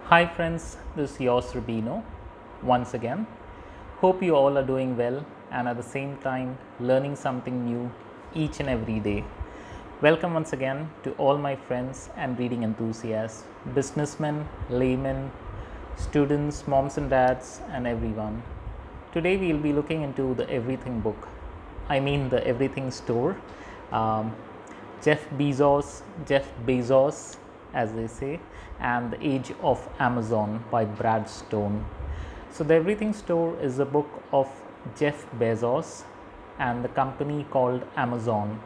Hi friends, this is yours Rubino once again. Hope you all are doing well and at the same time learning something new each and every day. Welcome once again to all my friends and reading enthusiasts, businessmen, laymen, students, moms and dads, and everyone. Today we'll be looking into the Everything book. I mean the Everything store. Um, Jeff Bezos, as they say, and The Age of Amazon by Brad Stone. So, The Everything Store is a book of Jeff Bezos and the company called Amazon,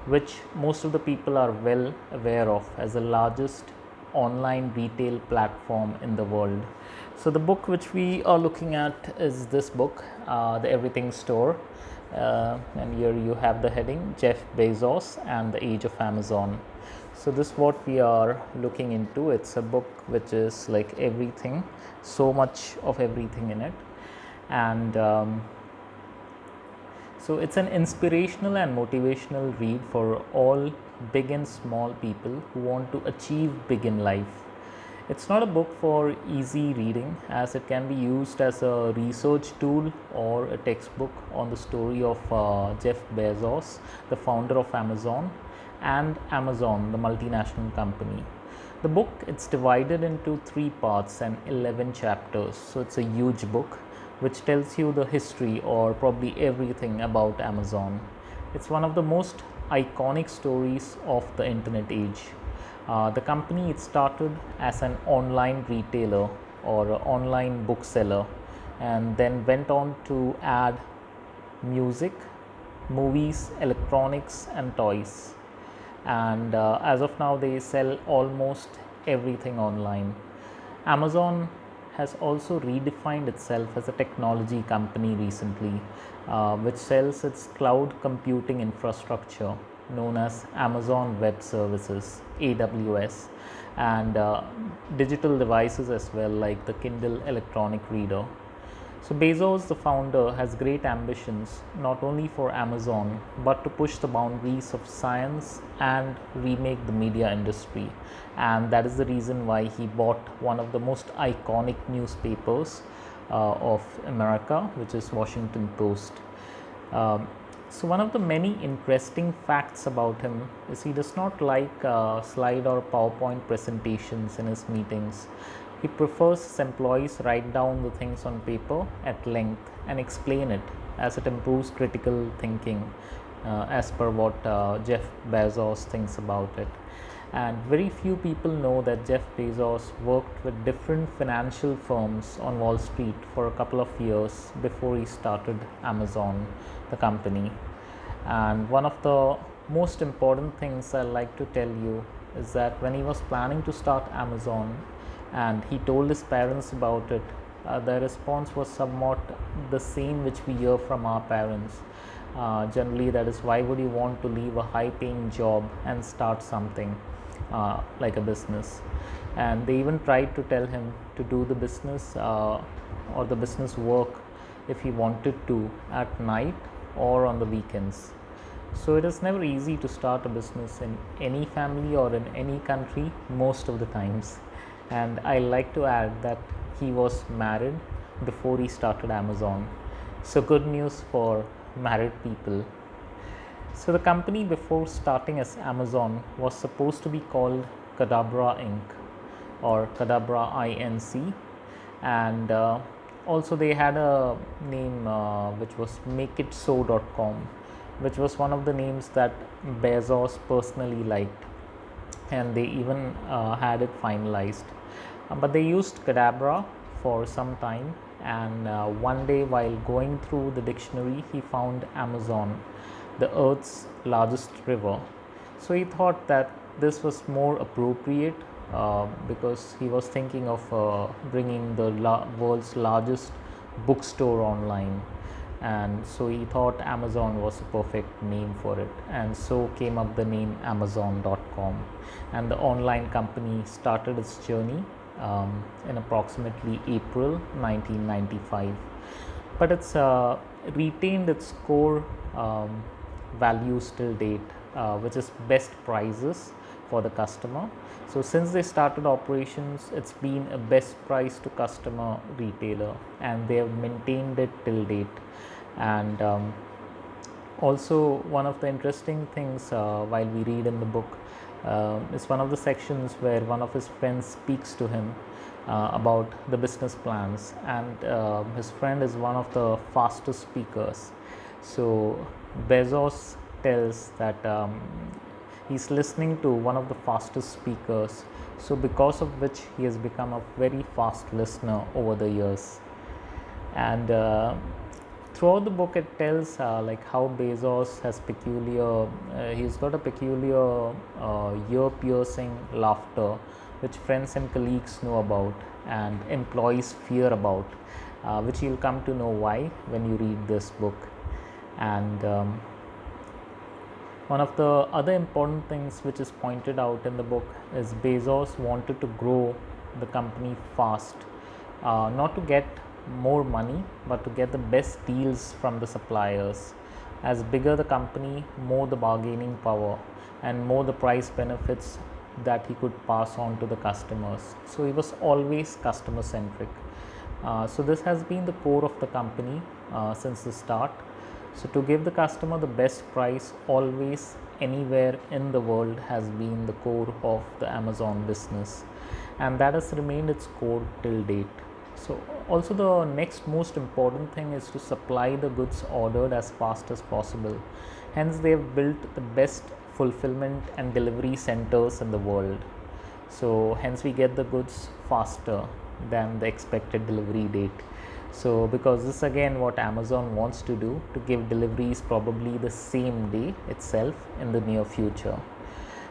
which most of the people are well aware of as the largest online retail platform in the world. So, the book which we are looking at is this book, The Everything Store. And here you have the heading Jeff Bezos and the Age of Amazon. So, this is what we are looking into. It's a book which is like everything, so much of everything in it, and so it's an inspirational and motivational read for all big and small people who want to achieve big in life. It's not a book for easy reading as it can be used as a research tool or a textbook on the story of Jeff Bezos, the founder of Amazon, and Amazon, the multinational company. The book, it's divided into 3 parts and 11 chapters, so it's a huge book which tells you the history or probably everything about Amazon. It's one of the most iconic stories of the internet age. The company, it started as an online retailer or online bookseller, and then went on to add music, movies, electronics, and toys. And as of now, they sell almost everything online. Amazon has also redefined itself as a technology company recently, which sells its cloud computing infrastructure known as Amazon Web Services (AWS) and digital devices as well, like the Kindle electronic reader. So, Bezos, the founder, has great ambitions not only for Amazon but to push the boundaries of science and remake the media industry. And that is the reason why he bought one of the most iconic newspapers of America, which is Washington Post. Um, so, one of the many interesting facts about him is he does not like slide or PowerPoint presentations in his meetings. He prefers his employees write down the things on paper at length and explain it, as it improves critical thinking, as per what Jeff Bezos thinks about it. And very few people know that Jeff Bezos worked with different financial firms on Wall Street for a couple of years before he started Amazon, the company. And one of the most important things I like to tell you is that when he was planning to start Amazon and he told his parents about it, the response was somewhat the same which we hear from our parents. Generally, that is, why would you want to leave a high paying job and start something like a business? And they even tried to tell him to do the business or the business work if he wanted to at night or on the weekends. So it is never easy to start a business in any family or in any country most of the times. And I like to add that he was married before he started Amazon. So good news for married people. So the company before starting as Amazon was supposed to be called Cadabra Inc. or Cadabra Inc. And also they had a name which was MakeItSo.com, which was one of the names that Bezos personally liked, and they even had it finalized. But they used Cadabra for some time, and one day while going through the dictionary, he found Amazon, the earth's largest river. So he thought that this was more appropriate because he was thinking of bringing the world's largest bookstore online, and so he thought Amazon was a perfect name for it, and so came up the name Amazon.com. And the online company started its journey in approximately April 1995, but it's retained its core values till date, which is best prices for the customer. So since they started operations, it's been a best price to customer retailer, and they have maintained it till date. And also, one of the interesting things while we read in the book is one of the sections where one of his friends speaks to him about the business plans, and his friend is one of the fastest speakers. So Bezos tells that he's listening to one of the fastest speakers, so because of which he has become a very fast listener over the years. And throughout the book it tells like how Bezos has he's got a peculiar ear piercing laughter which friends and colleagues know about and employees fear about, which you'll come to know why when you read this book. And one of the other important things which is pointed out in the book is Bezos wanted to grow the company fast, not to get more money but to get the best deals from the suppliers. As bigger the company, more the bargaining power and more the price benefits that he could pass on to the customers. So he was always customer centric. So this has been the core of the company since the start. So to give the customer the best price always anywhere in the world has been the core of the Amazon business, and that has remained its core till date. So also the next most important thing is to supply the goods ordered as fast as possible. Hence they have built the best fulfillment and delivery centers in the world. So hence we get the goods faster than the expected delivery date. So because this again what Amazon wants to do, to give deliveries probably the same day itself in the near future.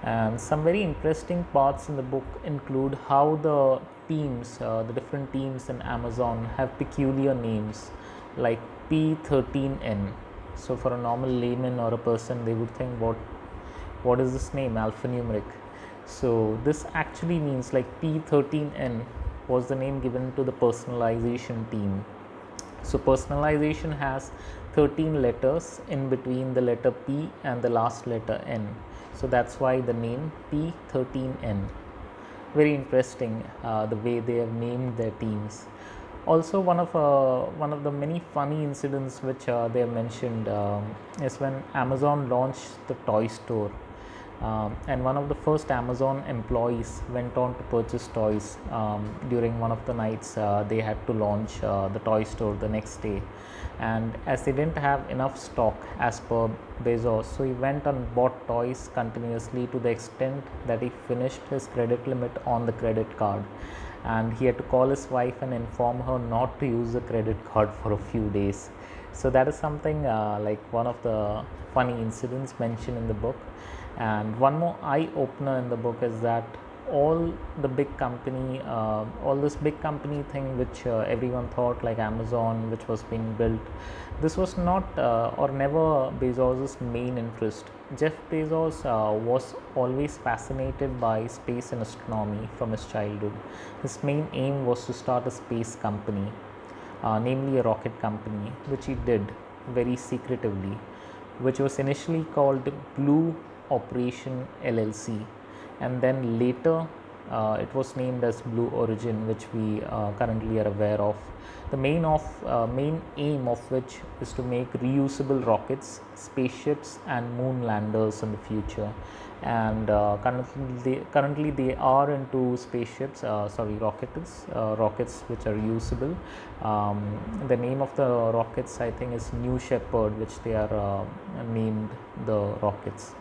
And some very interesting parts in the book include how the teams, the different teams in Amazon have peculiar names like P13N. So for a normal layman or a person, they would think what is this name, alphanumeric. So this actually means like P13N was the name given to the personalization team. So personalization has 13 letters in between the letter P and the last letter N. So that's why the name P13N. Very interesting the way they have named their teams. Also, one of the many funny incidents which they have mentioned is when Amazon launched the toy store. And one of the first Amazon employees went on to purchase toys during one of the nights they had to launch the toy store the next day, and as they didn't have enough stock as per Bezos, so he went and bought toys continuously to the extent that he finished his credit limit on the credit card, and he had to call his wife and inform her not to use the credit card for a few days. So that is something like one of the funny incidents mentioned in the book. And one more eye opener in the book is that all the big company, all this big company thing which everyone thought like Amazon, which was being built, this was not or never Bezos's main interest. Jeff Bezos was always fascinated by space and astronomy from his childhood. His main aim was to start a space company, namely a rocket company, which he did very secretively, which was initially called Blue Operation LLC, and then later it was named as Blue Origin, which we currently are aware of. The main aim of which is to make reusable rockets, spaceships, and moon landers in the future. And currently they are into spaceships, rockets which are reusable. The name of the rockets I think is New Shepard, which they are named the rockets.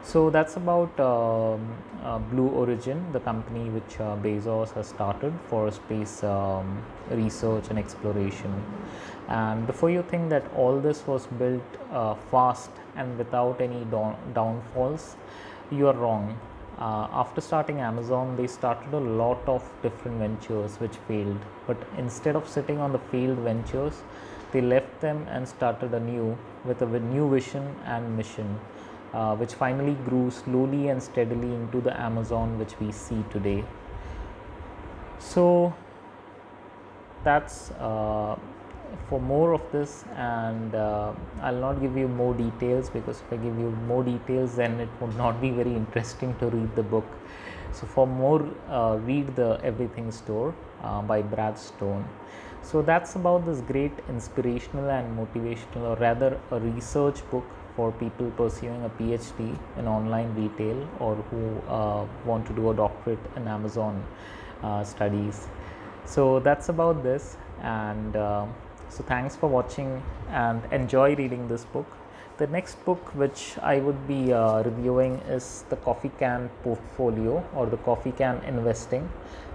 So that's about Blue Origin, the company which Bezos has started for space research and exploration. And before you think that all this was built fast and without any downfalls, you are wrong. After starting Amazon, they started a lot of different ventures which failed. But instead of sitting on the failed ventures, they left them and started anew with a new vision and mission. Which finally grew slowly and steadily into the Amazon which we see today. So that's for more of this, and I'll not give you more details, because if I give you more details then it would not be very interesting to read the book. So for more, read the Everything Store by Brad Stone. So that's about this great inspirational and motivational, or rather a research book for people pursuing a PhD in online retail, or who want to do a doctorate in Amazon studies. So that's about this, and so thanks for watching, and enjoy reading this book. The next book which I would be reviewing is The Coffee Can Portfolio, or The Coffee Can Investing,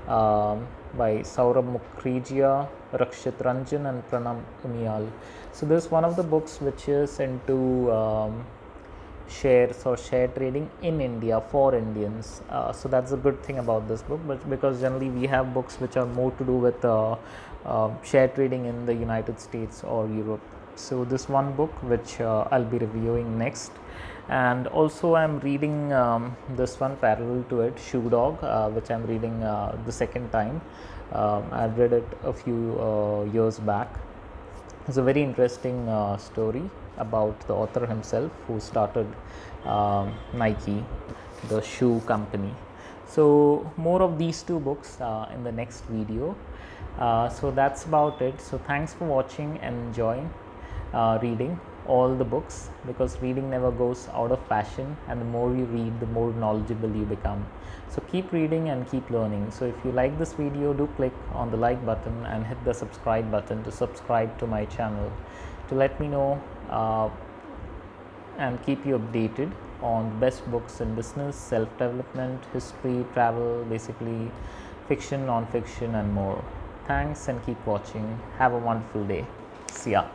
by Saurabh Mukherjee, Rakshit Ranjan and Pranam Uniyal. So this is one of the books which is into shares or share trading in India for Indians. So that's a good thing about this book, but because generally we have books which are more to do with share trading in the United States or Europe. So this one book which I'll be reviewing next. And also I'm reading this one parallel to it, Shoe Dog, which I'm reading the second time. I've read it a few years back. It's a very interesting story about the author himself, who started Nike, the shoe company. So more of these two books in the next video. So that's about it. So thanks for watching and enjoying reading all the books, because reading never goes out of fashion, and the more you read, the more knowledgeable you become. So keep reading and keep learning. So if you like this video, do click on the like button and hit the subscribe button to subscribe to my channel, to let me know and keep you updated on best books in business, self-development, history, travel, basically fiction, non-fiction and more. Thanks, and keep watching. Have a wonderful day. See ya.